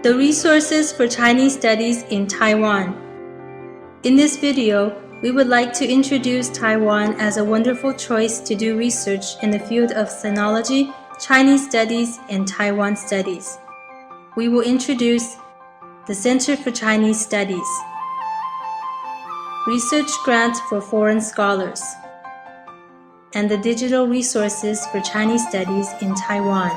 The resources for Chinese studies in Taiwan. In this video, we would like to introduce Taiwan as a wonderful choice to do research in the field of sinology, Chinese studies, and Taiwan studies. We will introduce the Center for Chinese Studies, Research Grant for Foreign Scholars, and the digital resources for Chinese studies in Taiwan.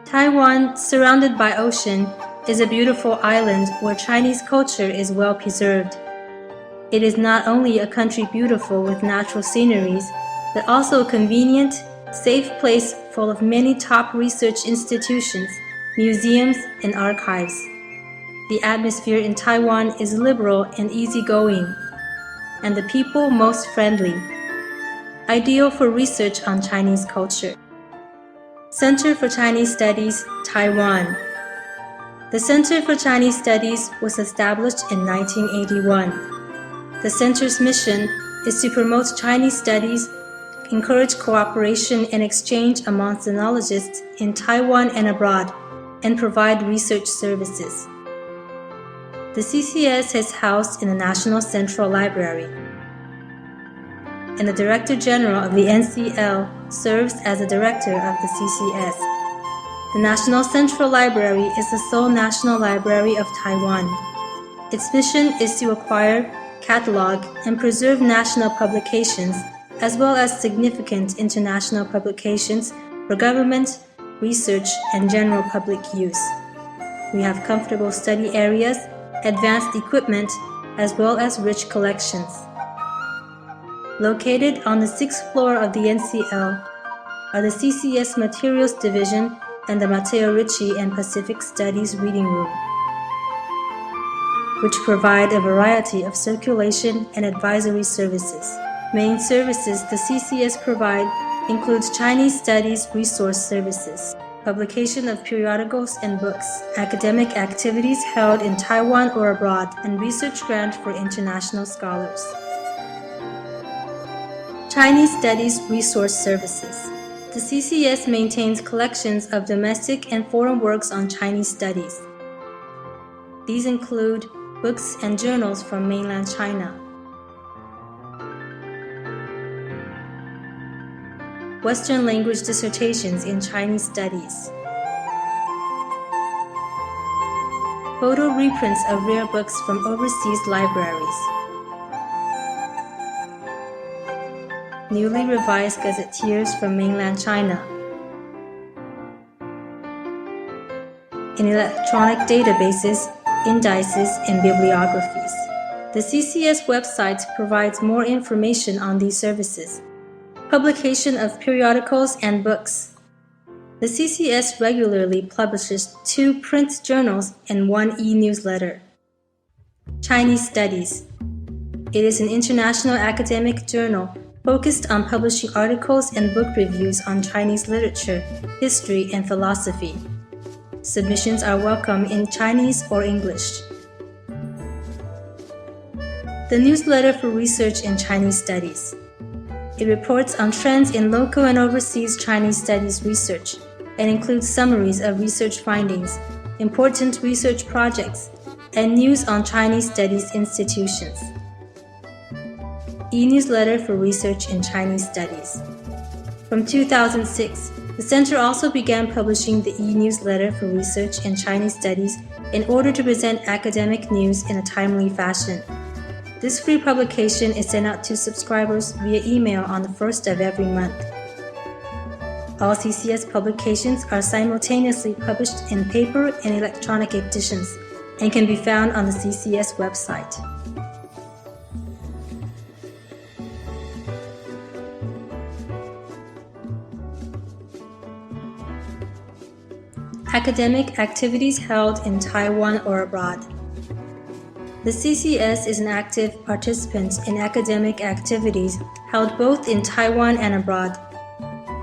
Taiwan, surrounded by ocean, is a beautiful island where Chinese culture is well preserved. It is not only a country beautiful with natural sceneries, but also a convenient, safe place full of many top research institutions, museums, and archives. The atmosphere in Taiwan is liberal and easygoing, and the people most friendly, ideal for research on Chinese culture. Center for Chinese Studies, Taiwan. The Center for Chinese Studies was established in 1981. The center's mission is to promote Chinese studies, encourage cooperation and exchange among sinologists in Taiwan and abroad, and provide research services. The CCS is housed in the National Central Library, and the Director General of the NCL serves as the Director of the CCS. The National Central Library is the sole national library of Taiwan. Its mission is to acquire, catalog, and preserve national publications, as well as significant international publications for government, research, and general public use. We have comfortable study areas, advanced equipment, as well as rich collections. Located on the 6th floor of the NCL are the CCS Materials Division and the Mateo Ricci and Pacific Studies Reading Room, which provide a variety of circulation and advisory services. Main services the CCS provide includes Chinese Studies Resource Services, publication of periodicals and books, academic activities held in Taiwan or abroad, and research grant for international scholars. Chinese Studies Resource Services. The CCS maintains collections of domestic and foreign works on Chinese studies. These include books and journals from mainland China, Western language dissertations in Chinese studies, photo reprints of rare books from overseas libraries, newly revised gazetteers from mainland China, in electronic databases, indices, and bibliographies. The CCS website provides more information on these services. Publication of periodicals and books. The CCS regularly publishes 2 print journals and 1 e-newsletter. Chinese Studies. It is an international academic journal focused on publishing articles and book reviews on Chinese literature, history, and philosophy. Submissions are welcome in Chinese or English. The Newsletter for Research in Chinese Studies. It reports on trends in local and overseas Chinese studies research and includes summaries of research findings, important research projects, and news on Chinese studies institutions. E-Newsletter for Research in Chinese Studies. From 2006, the Center also began publishing the E-Newsletter for Research in Chinese Studies in order to present academic news in a timely fashion. This free publication is sent out to subscribers via email on the 1st of every month. All CCS publications are simultaneously published in paper and electronic editions and can be found on the CCS website. Academic activities held in Taiwan or abroad. The CCS is an active participant in academic activities held both in Taiwan and abroad.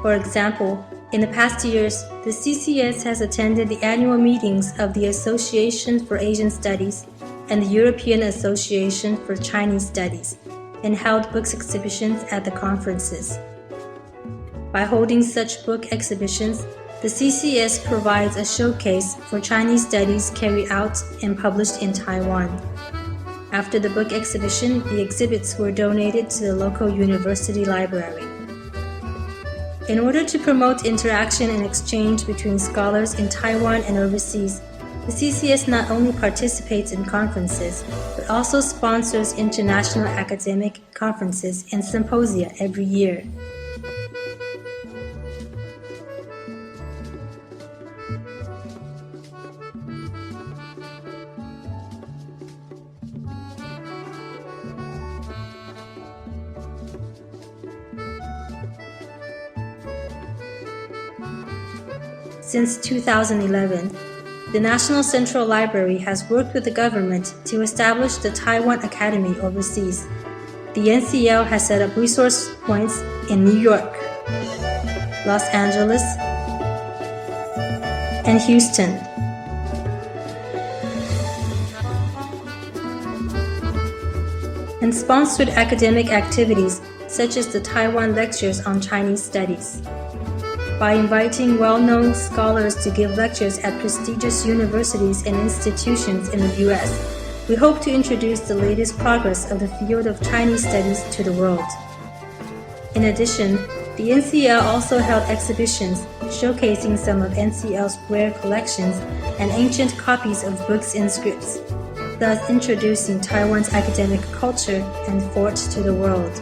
For example, in the past years, the CCS has attended the annual meetings of the Association for Asian Studies and the European Association for Chinese Studies, and held books exhibitions at the conferences. By holding such book exhibitions, the CCS provides a showcase for Chinese studies carried out and published in Taiwan. After the book exhibition, the exhibits were donated to the local university library. In order to promote interaction and exchange between scholars in Taiwan and overseas, the CCS not only participates in conferences, but also sponsors international academic conferences and symposia every year. Since 2011, the National Central Library has worked with the government to establish the Taiwan Academy overseas. The NCL has set up resource points in New York, Los Angeles, and Houston. And sponsored academic activities such as the Taiwan Lectures on Chinese Studies. By inviting well-known scholars to give lectures at prestigious universities and institutions in the U.S., we hope to introduce the latest progress of the field of Chinese studies to the world. In addition, the NCL also held exhibitions showcasing some of NCL's rare collections and ancient copies of books and scripts, thus introducing Taiwan's academic culture and thought to the world.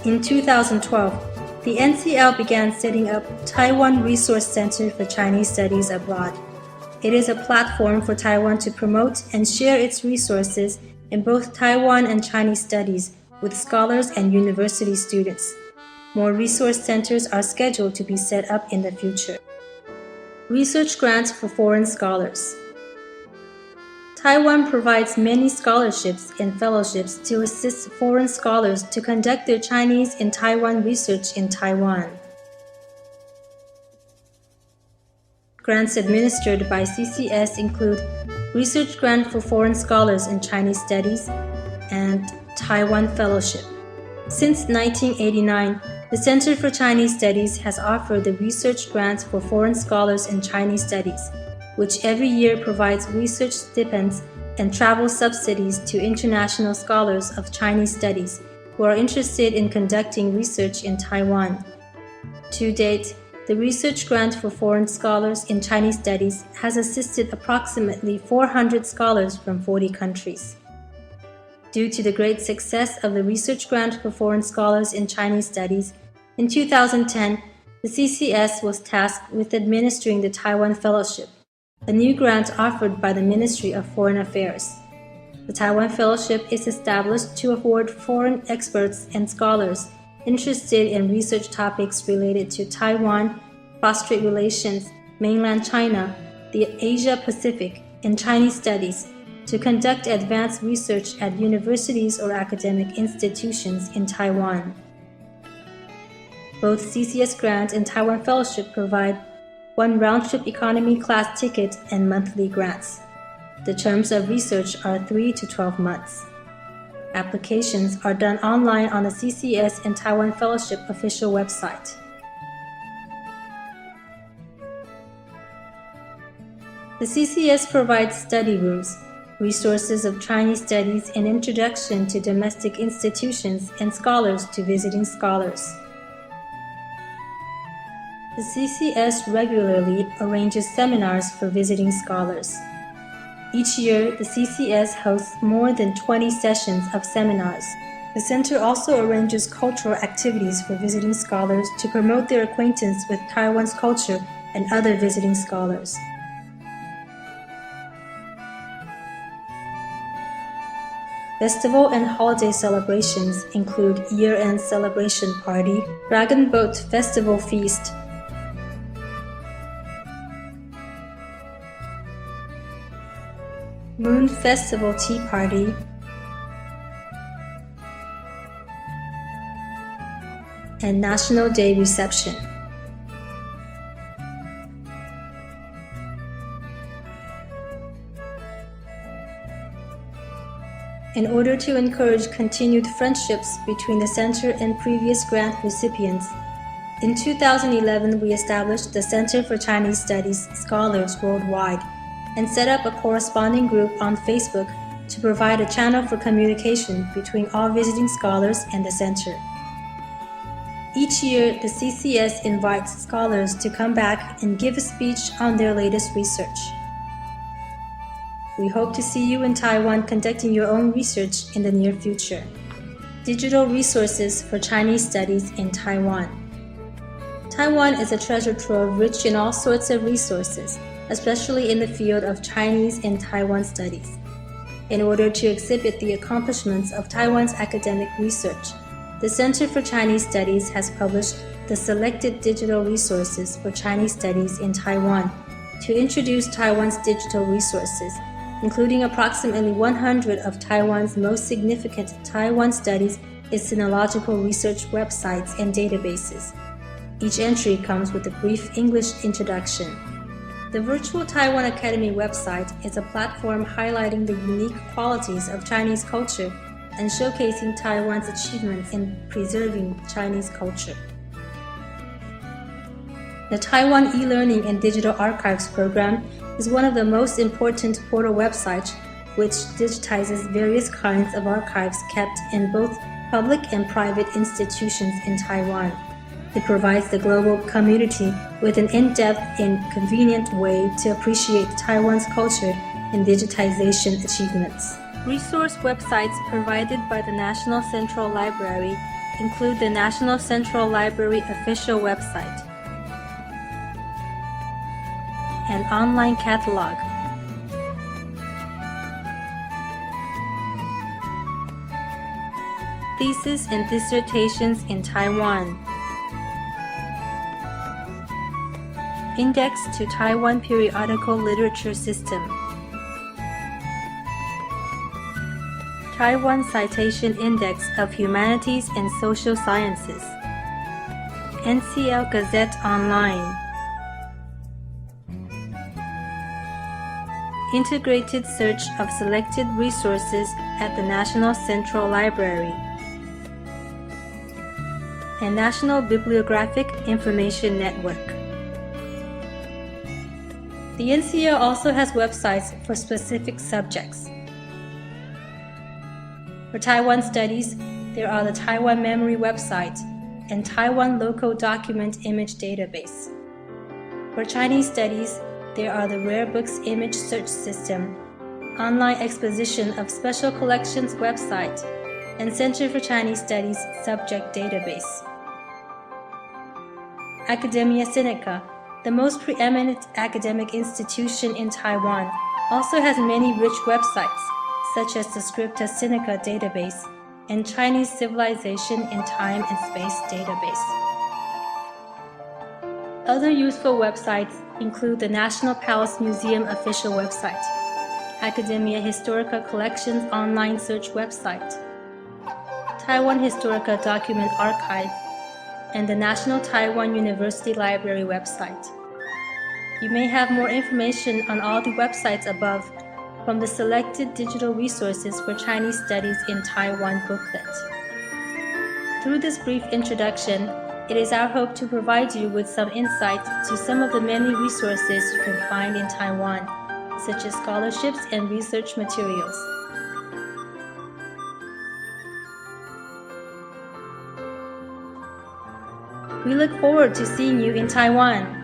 In 2012, the NCL began setting up Taiwan Resource Center for Chinese Studies Abroad. It is a platform for Taiwan to promote and share its resources in both Taiwan and Chinese studies with scholars and university students. More resource centers are scheduled to be set up in the future. Research grants for foreign scholars. Taiwan provides many scholarships and fellowships to assist foreign scholars to conduct their Chinese and Taiwan research in Taiwan. Grants administered by CCS include Research Grant for Foreign Scholars in Chinese Studies and Taiwan Fellowship. Since 1989, the Center for Chinese Studies has offered the Research Grants for Foreign Scholars in Chinese Studies, which every year provides research stipends and travel subsidies to international scholars of Chinese studies who are interested in conducting research in Taiwan. To date, the Research Grant for Foreign Scholars in Chinese Studies has assisted approximately 400 scholars from 40 countries. Due to the great success of the Research Grant for Foreign Scholars in Chinese Studies, in 2010, the CCS was tasked with administering the Taiwan Fellowship, a new grant offered by the Ministry of Foreign Affairs. The Taiwan Fellowship is established to award foreign experts and scholars interested in research topics related to Taiwan, cross-strait relations, mainland China, the Asia-Pacific, and Chinese studies to conduct advanced research at universities or academic institutions in Taiwan. Both CCS Grant and Taiwan Fellowship provide one round-trip economy class ticket and monthly grants. The terms of research are 3 to 12 months. Applications are done online on the CCS and Taiwan Fellowship official website. The CCS provides study rooms, resources of Chinese studies, and introduction to domestic institutions and scholars to visiting scholars. The CCS regularly arranges seminars for visiting scholars. Each year, the CCS hosts more than 20 sessions of seminars. The center also arranges cultural activities for visiting scholars to promote their acquaintance with Taiwan's culture and other visiting scholars. Festival and holiday celebrations include year-end celebration party, Dragon Boat Festival Feast, Moon Festival Tea Party, and National Day Reception. in order to encourage continued friendships between the Center and previous grant recipients. In 2011, we established the Center for Chinese Studies Scholars Worldwide and set up a corresponding group on Facebook to provide a channel for communication between all visiting scholars and the center. Each year, the CCS invites scholars to come back and give a speech on their latest research. We hope to see you in Taiwan conducting your own research in the near future. Digital resources for Chinese studies in Taiwan. Taiwan is a treasure trove rich in all sorts of resources, especially in the field of Chinese and Taiwan studies. In order to exhibit the accomplishments of Taiwan's academic research, the Center for Chinese Studies has published the Selected Digital Resources for Chinese Studies in Taiwan to introduce Taiwan's digital resources, including approximately 100 of Taiwan's most significant Taiwan Studies and Sinological research websites and databases. Each entry comes with a brief English introduction. The Virtual Taiwan Academy website is a platform highlighting the unique qualities of Chinese culture and showcasing Taiwan's achievements in preserving Chinese culture. The Taiwan e-learning and digital archives program is one of the most important portal websites which digitizes various kinds of archives kept in both public and private institutions in Taiwan. It provides the global community with an in-depth and convenient way to appreciate Taiwan's culture and digitization achievements. Resource websites provided by the National Central Library include the National Central Library official website, an online catalog, thesis and dissertations in Taiwan, Index to Taiwan Periodical Literature System, Taiwan Citation Index of Humanities and Social Sciences, NCL Gazette Online, Integrated Search of Selected Resources at the National Central Library, and National Bibliographic Information Network. The NCL also has websites for specific subjects. For Taiwan Studies, there are the Taiwan Memory website and Taiwan Local Document Image Database. For Chinese Studies, there are the Rare Books Image Search System, Online Exposition of Special Collections website, and Center for Chinese Studies Subject Database. Academia Sinica, the most preeminent academic institution in Taiwan, also has many rich websites, such as the Scripta Sinica database and Chinese Civilization in Time and Space database. Other useful websites include the National Palace Museum official website, Academia Historica Collections online search website, Taiwan Historica Document Archive, and the National Taiwan University Library website. You may have more information on all the websites above from the Selected Digital Resources for Chinese Studies in Taiwan booklet. Through this brief introduction, it is our hope to provide you with some insight to some of the many resources you can find in Taiwan, such as scholarships and research materials. We look forward to seeing you in Taiwan.